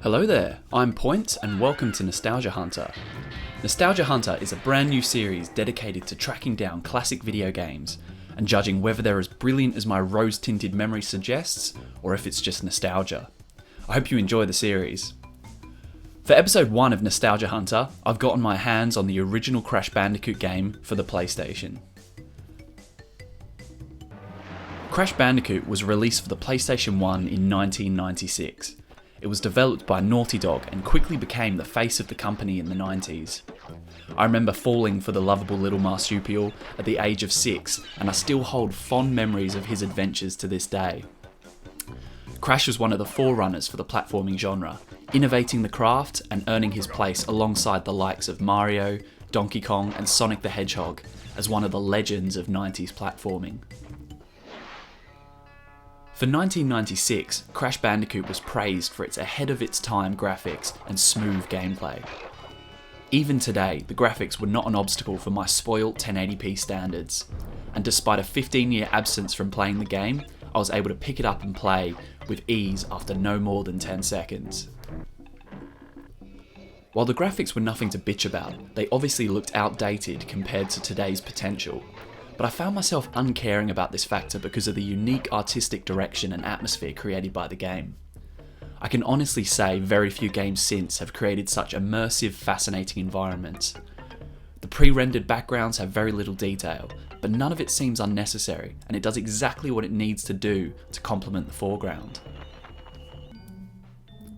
Hello there, I'm Point and welcome to Nostalgia Hunter. Nostalgia Hunter is a brand new series dedicated to tracking down classic video games and judging whether they're as brilliant as my rose-tinted memory suggests or if it's just nostalgia. I hope you enjoy the series. For episode 1 of Nostalgia Hunter, I've gotten my hands on the original Crash Bandicoot game for the PlayStation. Crash Bandicoot was released for the PlayStation 1 in 1996. It was developed by Naughty Dog and quickly became the face of the company in the 90s. I remember falling for the lovable little marsupial at the age of 6, and I still hold fond memories of his adventures to this day. Crash was one of the forerunners for the platforming genre, innovating the craft and earning his place alongside the likes of Mario, Donkey Kong and Sonic the Hedgehog as one of the legends of 90s platforming. For 1996, Crash Bandicoot was praised for its ahead-of-its-time graphics and smooth gameplay. Even today, the graphics were not an obstacle for my spoilt 1080p standards, and despite a 15-year absence from playing the game, I was able to pick it up and play with ease after no more than 10 seconds. While the graphics were nothing to bitch about, they obviously looked outdated compared to today's potential. But I found myself uncaring about this factor because of the unique artistic direction and atmosphere created by the game. I can honestly say very few games since have created such immersive, fascinating environments. The pre-rendered backgrounds have very little detail, but none of it seems unnecessary, and it does exactly what it needs to do to complement the foreground.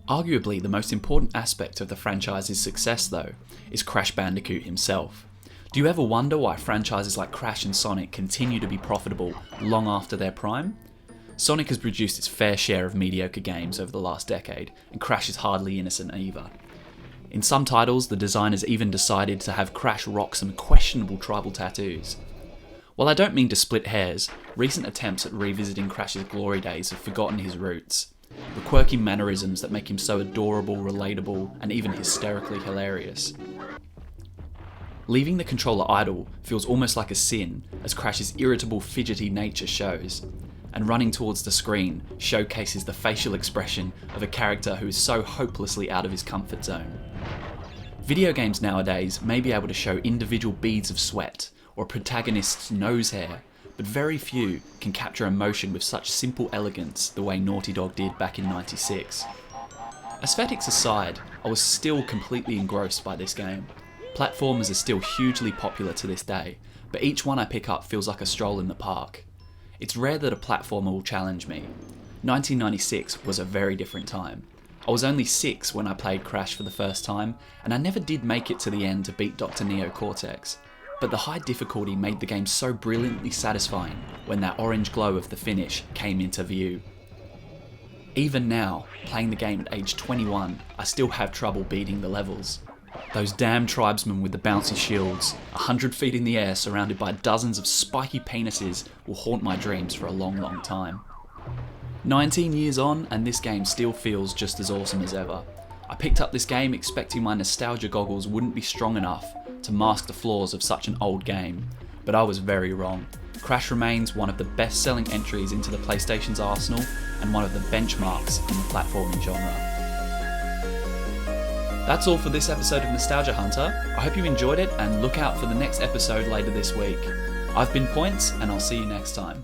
Arguably, the most important aspect of the franchise's success, though, is Crash Bandicoot himself. Do you ever wonder why franchises like Crash and Sonic continue to be profitable long after their prime? Sonic has produced its fair share of mediocre games over the last decade, and Crash is hardly innocent either. In some titles, the designers even decided to have Crash rock some questionable tribal tattoos. While I don't mean to split hairs, recent attempts at revisiting Crash's glory days have forgotten his roots. The quirky mannerisms that make him so adorable, relatable, and even hysterically hilarious. Leaving the controller idle feels almost like a sin, as Crash's irritable, fidgety nature shows, and running towards the screen showcases the facial expression of a character who is so hopelessly out of his comfort zone. Video games nowadays may be able to show individual beads of sweat or a protagonist's nose hair, but very few can capture emotion with such simple elegance the way Naughty Dog did back in '96. Aesthetics aside, I was still completely engrossed by this game. Platformers are still hugely popular to this day, but each one I pick up feels like a stroll in the park. It's rare that a platformer will challenge me. 1996 was a very different time. I was only 6 when I played Crash for the first time, and I never did make it to the end to beat Dr. Neo Cortex. But the high difficulty made the game so brilliantly satisfying when that orange glow of the finish came into view. Even now, playing the game at age 21, I still have trouble beating the levels. Those damn tribesmen with the bouncy shields, 100 feet in the air surrounded by dozens of spiky penises, will haunt my dreams for a long, long time. 19 years on, and this game still feels just as awesome as ever. I picked up this game expecting my nostalgia goggles wouldn't be strong enough to mask the flaws of such an old game, but I was very wrong. Crash remains one of the best-selling entries into the PlayStation's arsenal and one of the benchmarks in the platforming genre. That's all for this episode of Nostalgia Hunter. I hope you enjoyed it and look out for the next episode later this week. I've been Points and I'll see you next time.